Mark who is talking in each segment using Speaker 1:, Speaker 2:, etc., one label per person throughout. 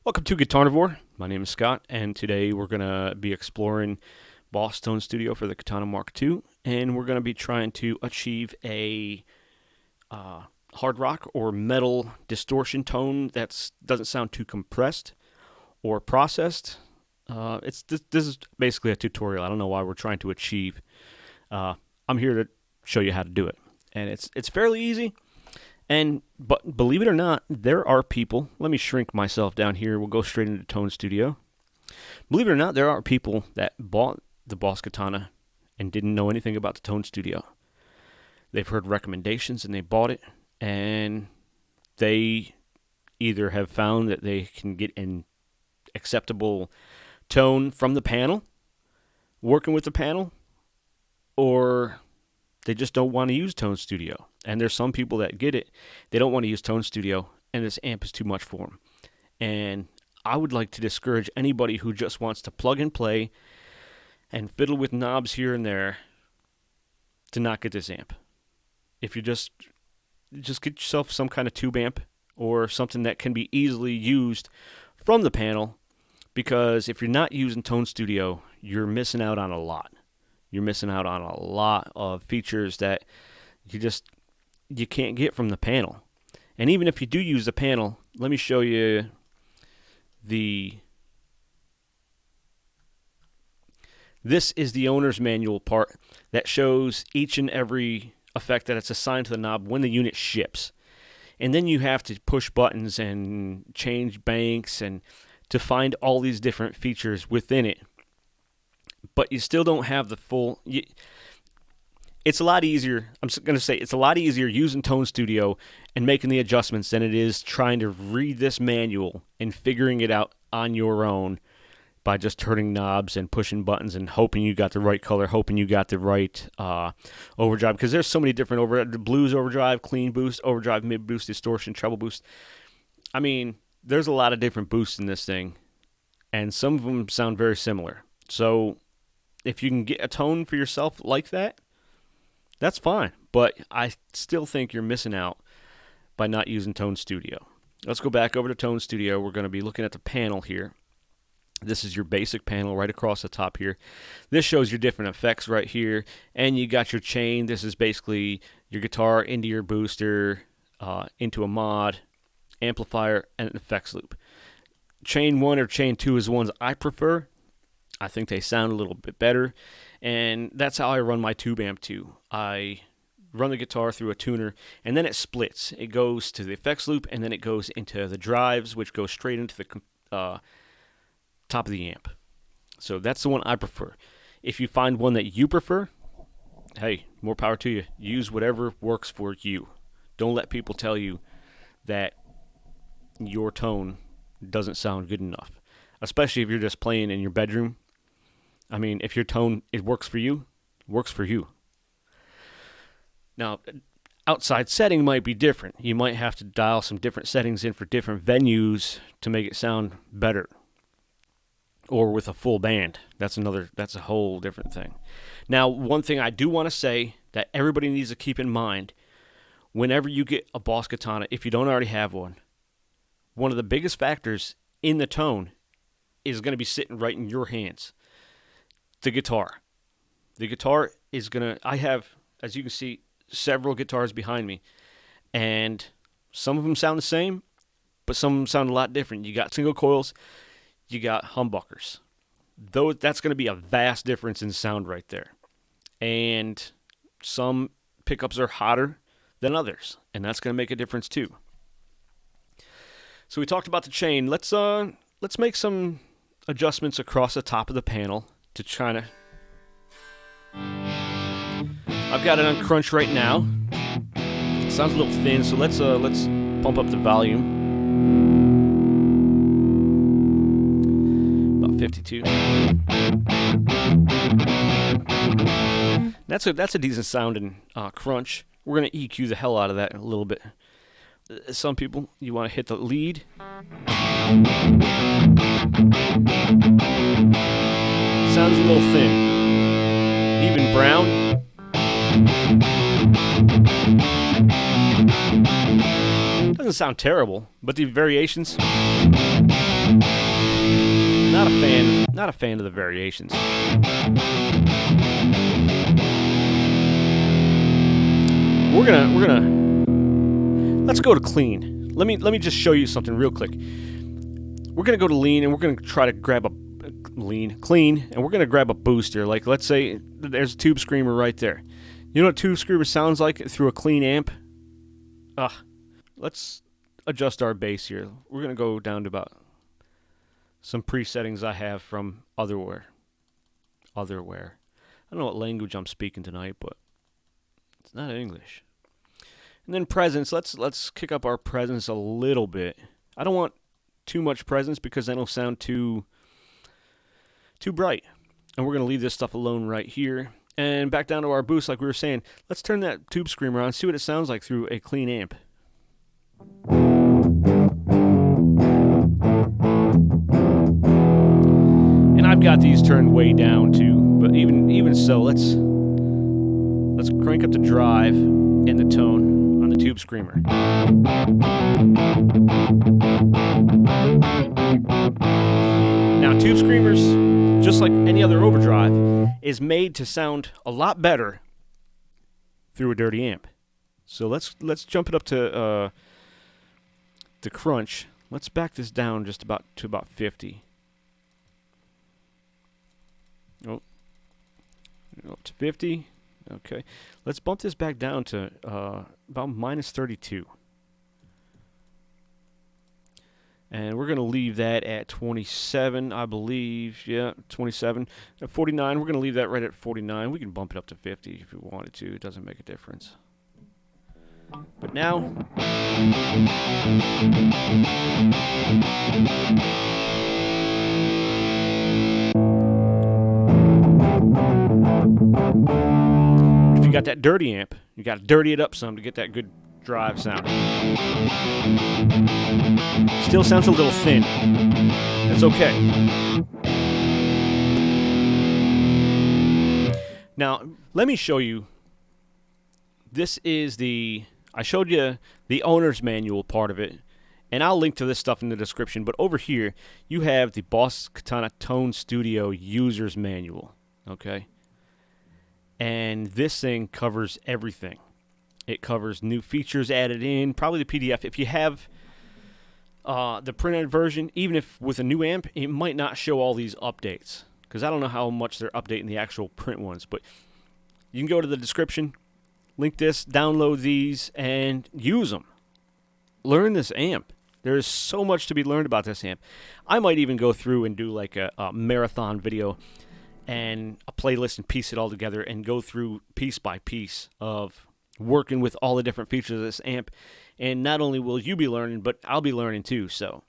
Speaker 1: Welcome to Guitarnivore. My name is Scott, and today we're going to be exploring Boss Tone Studio for the Katana Mark II, and we're going to be trying to achieve a hard rock or metal distortion tone that doesn't sound too compressed or processed. This is basically a tutorial. I don't know why we're trying to achieve. I'm here to show you how to do it, and it's fairly easy. But believe it or not, there are people. Let me shrink myself down here. We'll go straight into Tone Studio. Believe it or not, there are people that bought the Boss Katana and didn't know anything about the Tone Studio. They've heard recommendations and they bought it, and they either have found that they can get an acceptable tone from the panel, working with the panel, or they just don't want to use Tone Studio. And there's some people that get it, they don't want to use Tone Studio, and this amp is too much for them. And I would like to discourage anybody who just wants to plug and play and fiddle with knobs here and there to not get this amp. If you just get yourself some kind of tube amp or something that can be easily used from the panel, because if you're not using Tone Studio, you're missing out on a lot. You're missing out on a lot of features that you can't get from the panel. And even if you do use the panel, let me show you this is the owner's manual part that shows each and every effect that it's assigned to the knob when the unit ships. And then you have to push buttons and change banks and to find all these different features within it. But you still don't have the full... It's a lot easier, I'm going to say, it's a lot easier using Tone Studio and making the adjustments than it is trying to read this manual and figuring it out on your own by just turning knobs and pushing buttons and hoping you got the right color, hoping you got the right overdrive. Because there's so many different overdrive, blues overdrive, clean boost, overdrive, mid boost, distortion, treble boost. I mean, there's a lot of different boosts in this thing, and some of them sound very similar. So if you can get a tone for yourself like that, that's fine, but I still think you're missing out by not using Tone Studio. Let's go back over to Tone Studio. We're going to be looking at the panel here. This is your basic panel right across the top here. This shows your different effects right here, and you got your chain. This is basically your guitar into your booster, into a mod, amplifier, and an effects loop. Chain 1 or Chain 2 is the ones I prefer. I think they sound a little bit better, and that's how I run my tube amp too. I run the guitar through a tuner, and then it splits. It goes to the effects loop, and then it goes into the drives, which goes straight into the top of the amp. So that's the one I prefer. If you find one that you prefer, hey, more power to you. Use whatever works for you. Don't let people tell you that your tone doesn't sound good enough, especially if you're just playing in your bedroom. I mean, if your tone, it works for you, it works for you. Now, outside setting might be different. You might have to dial some different settings in for different venues to make it sound better. Or with a full band. That's a whole different thing. Now, one thing I do want to say that everybody needs to keep in mind, whenever you get a Boss Katana, if you don't already have one of the biggest factors in the tone is going to be sitting right in your hands. The guitar. The guitar is going to... I have, as you can see, several guitars behind me. And some of them sound the same, but some of them sound a lot different. You got single coils, you got humbuckers. That's going to be a vast difference in sound right there. And some pickups are hotter than others, and that's going to make a difference too. So we talked about the chain. Let's make some adjustments across the top of the panel to try to... I've got it on crunch right now. It sounds a little thin, so let's pump up the volume. About 52. That's a decent sounding crunch. We're gonna EQ the hell out of that a little bit. Some people, you want to hit the lead. Sounds a little thin. Even brown. Doesn't sound terrible, but the variations. Not a fan of the variations. We're gonna let's go to clean. Let me just show you something real quick. We're gonna go to lean, and we're gonna try to grab a clean, and we're gonna grab a booster. Like, let's say there's a tube screamer right there. You know what tube screamer sounds like through a clean amp? Let's adjust our bass here. We're gonna go down to about some presettings I have from Otherware. I don't know what language I'm speaking tonight, but it's not English. And then presence. Let's kick up our presence a little bit. I don't want too much presence because then it'll sound too bright. And we're gonna leave this stuff alone right here. And back down to our boost, like we were saying. Let's turn that tube screamer on, see what it sounds like through a clean amp. And I've got these turned way down too, but even so, let's crank up the drive and the tone on the tube screamer. Now, tube screamers, just like any other overdrive, is made to sound a lot better through a dirty amp. So let's jump it up to crunch. Let's back this down just about to about 50. Oh, up to 50. Okay, let's bump this back down to about minus 32. And we're going to leave that at 27, I believe. Yeah, 27. At 49, we're going to leave that right at 49. We can bump it up to 50 if we wanted to. It doesn't make a difference. But now, if you got that dirty amp, you got to dirty it up some to get that good drive sound. Still sounds a little thin. That's okay. Now, let me show you. This is I showed you the owner's manual part of it, and I'll link to this stuff in the description, but over here, you have the Boss Katana Tone Studio User's Manual, okay? And this thing covers everything. It covers new features added in, probably the PDF. If you have the printed version, even if with a new amp, it might not show all these updates, because I don't know how much they're updating the actual print ones, but you can go to the description, link this, download these, and use them. Learn this amp. There is so much to be learned about this amp. I might even go through and do like a marathon video and a playlist and piece it all together and go through piece by piece of working with all the different features of this amp. And not only will you be learning, but I'll be learning too. So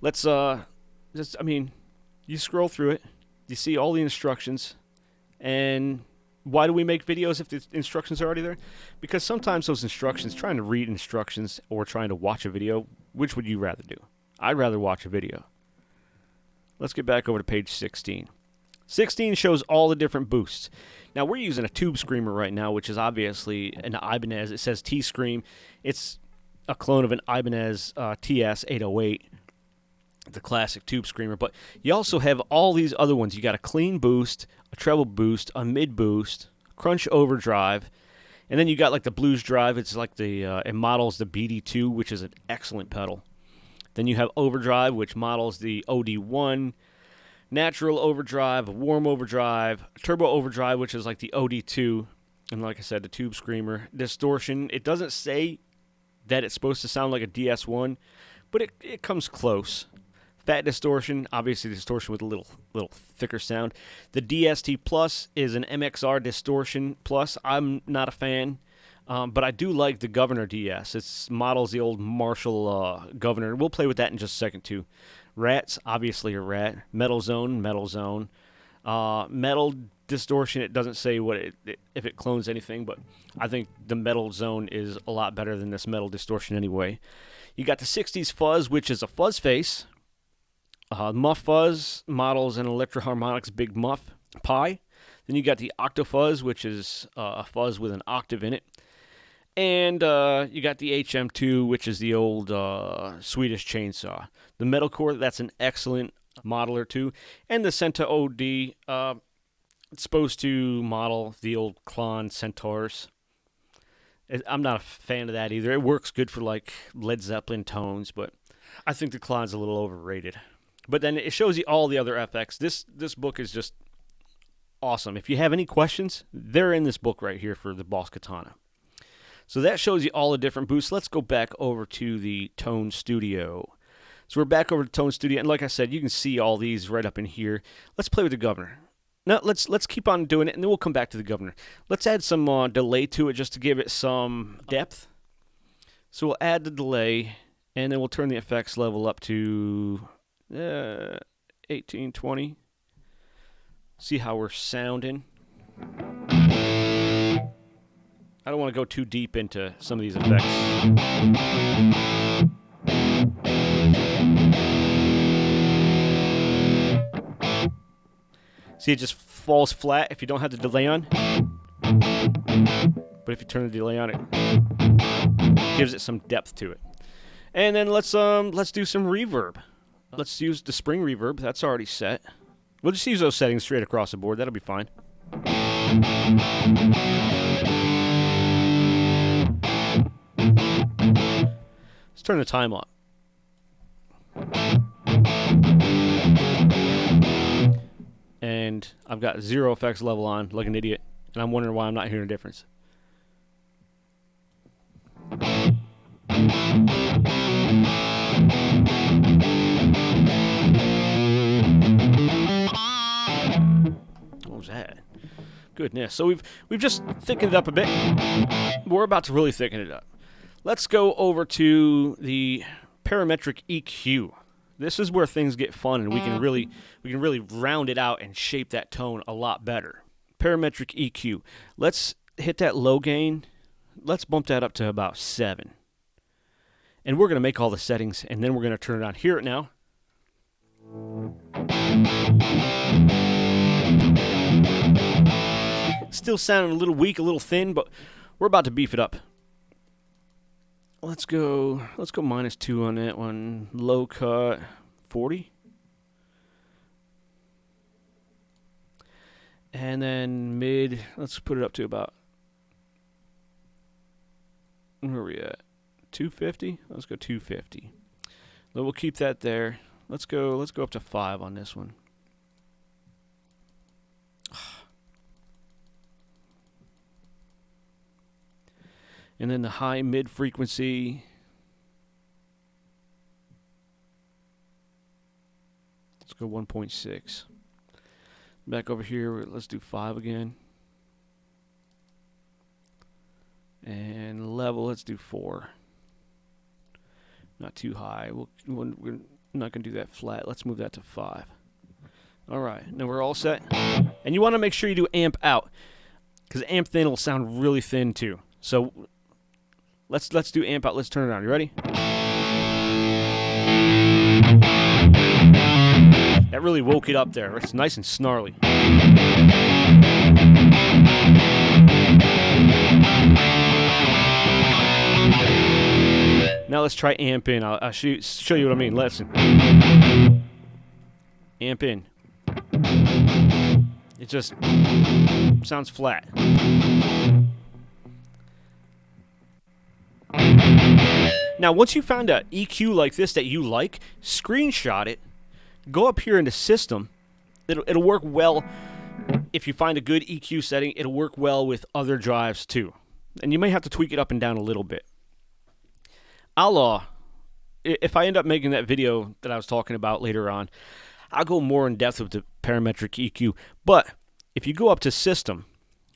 Speaker 1: let's you scroll through it, you see all the instructions, and why do we make videos if the instructions are already there? Because sometimes those instructions, trying to read instructions or trying to watch a video, which would you rather do? I'd rather watch a video. Let's get back over to page 16. 16 shows all the different boosts. Now, we're using a tube screamer right now, which is obviously an Ibanez. It says T-Scream. It's a clone of an Ibanez TS-808, the classic tube screamer. But you also have all these other ones. You got a clean boost, a treble boost, a mid boost, crunch overdrive, and then you got like the blues drive. It's like it models the BD2, which is an excellent pedal. Then you have overdrive, which models the OD1, natural overdrive, warm overdrive, turbo overdrive, which is like the OD2, and like I said, the tube screamer. Distortion, it doesn't say that it's supposed to sound like a DS1, but it comes close. Fat distortion, obviously distortion with a little thicker sound. The DST Plus is an MXR distortion plus. I'm not a fan, but I do like the Governor DS. It models the old Marshall Governor. We'll play with that in just a second too. Rats, obviously a rat. Metal Zone. Metal distortion, it doesn't say if it clones anything, but I think the Metal Zone is a lot better than this metal distortion anyway. You got the 60s Fuzz, which is a fuzz face. Muff Fuzz models an Electro Harmonix Big Muff Pi. Then you got the Octo Fuzz, which is a fuzz with an octave in it. And you got the HM2, which is the old Swedish chainsaw. The metalcore, that's an excellent modeler too. And the Centa OD, it's supposed to model the old Klon Centaurs. I'm not a fan of that either. It works good for like Led Zeppelin tones, but I think the Klon's a little overrated. But then it shows you all the other FX. This book is just awesome. If you have any questions, they're in this book right here for the Boss Katana. So that shows you all the different boosts. Let's go back over to the Tone Studio. So we're back over to Tone Studio, and like I said, you can see all these right up in here. Let's play with the governor. Now let's keep on doing it, and then we'll come back to the governor. Let's add some delay to it just to give it some depth. So we'll add the delay, and then we'll turn the effects level up to 18, 20. See how we're sounding. I don't want to go too deep into some of these effects. See, it just falls flat if you don't have the delay on. But if you turn the delay on, it gives it some depth to it. And then let's do some reverb. Let's use the spring reverb. That's already set. We'll just use those settings straight across the board. That'll be fine. Let's turn the time up. And I've got 0 effects level on like an idiot, and I'm wondering why I'm not hearing a difference. What was that? Goodness. So we've just thickened it up a bit. We're about to really thicken it up. Let's go over to the Parametric EQ. This is where things get fun, and we can really round it out and shape that tone a lot better. Parametric EQ. Let's hit that low gain. Let's bump that up to about 7. And we're going to make all the settings, and then we're going to turn it on. Hear it now. Still sounding a little weak, a little thin, but we're about to beef it up. Let's go -2 on that one. Low cut 40. And then mid, let's put it up to about, where are we at? 250? Let's go 250. Then we'll keep that there. Let's go up to 5 on this one. And then the high mid frequency. Let's go 1.6. Back over here, let's do 5 again. And level, let's do 4. Not too high. We're not going to do that flat. Let's move that to 5. All right, now we're all set. And you want to make sure you do amp out, because amp thin will sound really thin too. So let's do amp out. Let's turn it on. You ready? That really woke it up there. It's nice and snarly. Now let's try amp in. I'll show you what I mean. Listen. Amp in. It just sounds flat. Now, once you found an EQ like this that you like, screenshot it. Go up here into System. It'll work well if you find a good EQ setting. It'll work well with other drives too. And you may have to tweak it up and down a little bit. If I end up making that video that I was talking about later on, I'll go more in depth with the Parametric EQ. But if you go up to System,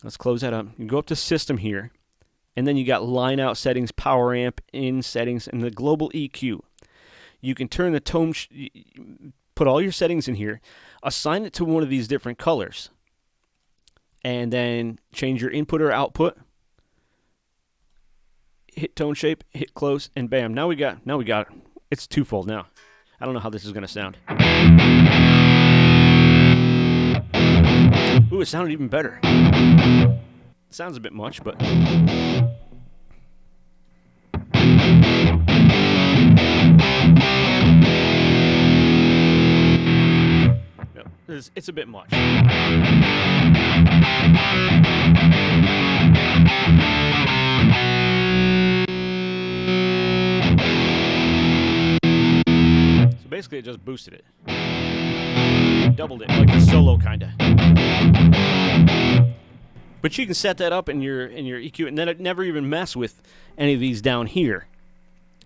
Speaker 1: let's close that up. You go up to System here, and then you got line out settings, power amp in settings, and the global EQ. You can turn the tone, put all your settings in here, assign it to one of these different colors, and then change your input or output. Hit tone shape, hit close, and bam! Now we got it. It's twofold now. I don't know how this is gonna sound. Ooh, it sounded even better. It sounds a bit much, but because it's a bit much. So basically it just boosted it. Doubled it, like the solo kind of. But you can set that up in your EQ, and then it never even mess with any of these down here.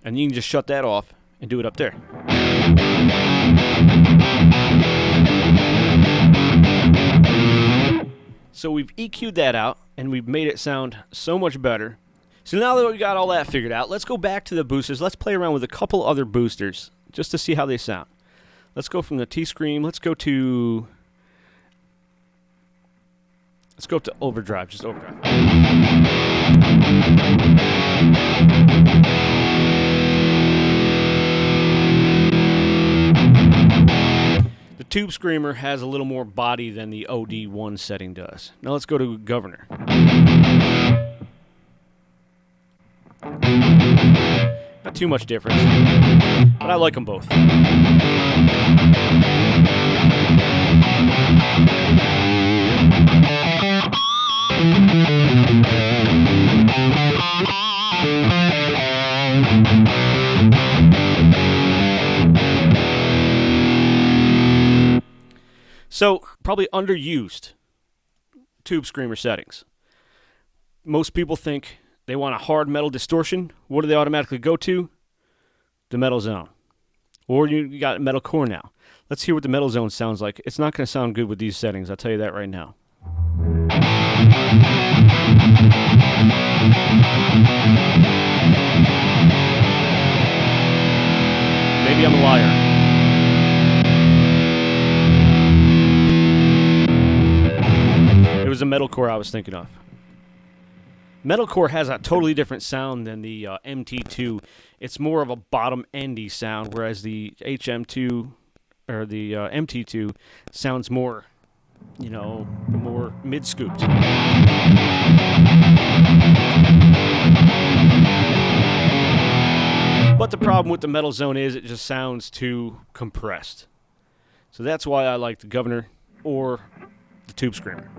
Speaker 1: And you can just shut that off and do it up there. So we've EQ'd that out, and we've made it sound so much better. So now that we got all that figured out, let's go back to the boosters. Let's play around with a couple other boosters just to see how they sound. Let's go from the T-Scream. Let's go to overdrive, just overdrive. The Tube Screamer has a little more body than the OD1 setting does. Now let's go to Governor. Not too much difference, but I like them both. So, probably underused Tube Screamer settings. Most people think they want a hard metal distortion. What do they automatically go to? The metal zone. Or you got metalcore now. Let's hear what the metal zone sounds like. It's not going to sound good with these settings, I'll tell you that right now. Maybe I'm a liar. It was a metalcore I was thinking of. Metalcore has a totally different sound than the MT2. It's more of a bottom-endy sound, whereas the HM2 or the MT2 sounds more, more mid-scooped. But the problem with the metal zone is it just sounds too compressed. So that's why I like the Governor or the Tube Screamer.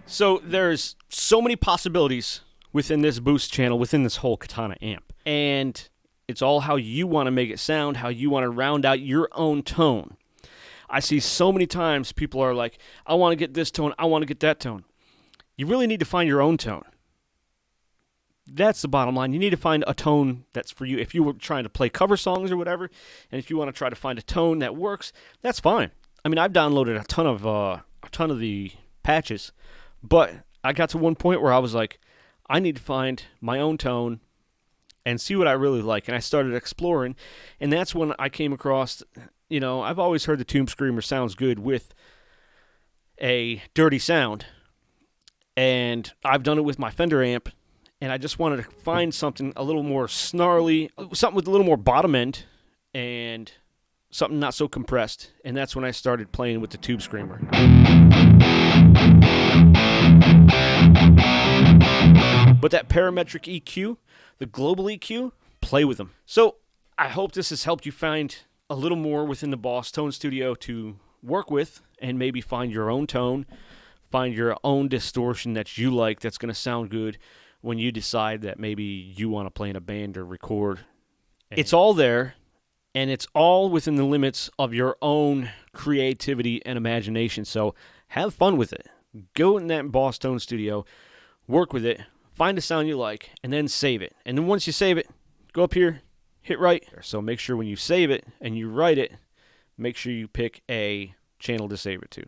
Speaker 1: So there's so many possibilities within this boost channel, within this whole Katana amp. And it's all how you want to make it sound, how you want to round out your own tone. I see so many times people are like, I want to get this tone, I want to get that tone. You really need to find your own tone. That's the bottom line. You need to find a tone that's for you. If you were trying to play cover songs or whatever, and if you want to try to find a tone that works, that's fine. I mean, I've downloaded a ton of the patches, but I got to one point where I was like, I need to find my own tone and see what I really like. And I started exploring, and that's when I came across, I've always heard the Tube Screamer sounds good with a dirty sound, and I've done it with my Fender amp. And I just wanted to find something a little more snarly, something with a little more bottom end, and something not so compressed. And that's when I started playing with the Tube Screamer. But that Parametric EQ, the global EQ, play with them. So I hope this has helped you find a little more within the Boss Tone Studio to work with, and maybe find your own tone, find your own distortion that you like that's going to sound good when you decide that maybe you want to play in a band or record. It's all there, and it's all within the limits of your own creativity and imagination. So have fun with it. Go in that Boss Tone Studio, work with it, find a sound you like, and then save it. And then once you save it, go up here, hit write. So make sure when you save it and you write it, make sure you pick a channel to save it to.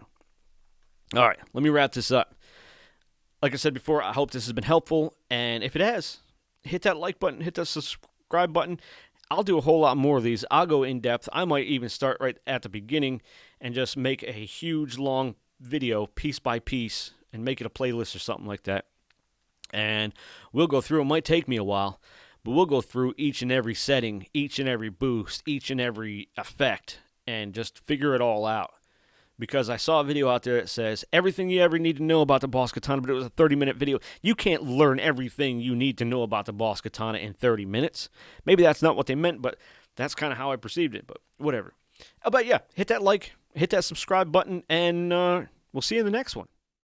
Speaker 1: All right, let me wrap this up. Like I said before, I hope this has been helpful, and if it has, hit that like button, hit that subscribe button. I'll do a whole lot more of these. I'll go in depth. I might even start right at the beginning and just make a huge, long video, piece by piece, and make it a playlist or something like that. And we'll go through. It might take me a while, but we'll go through each and every setting, each and every boost, each and every effect, and just figure it all out. because I saw a video out there that says everything you ever need to know about the Boss Katana, but it was a 30-minute video. You can't learn everything you need to know about the Boss Katana in 30 minutes. Maybe that's not what they meant, but that's kind of how I perceived it, but whatever. But yeah, hit that like, hit that subscribe button, and we'll see you in the next one.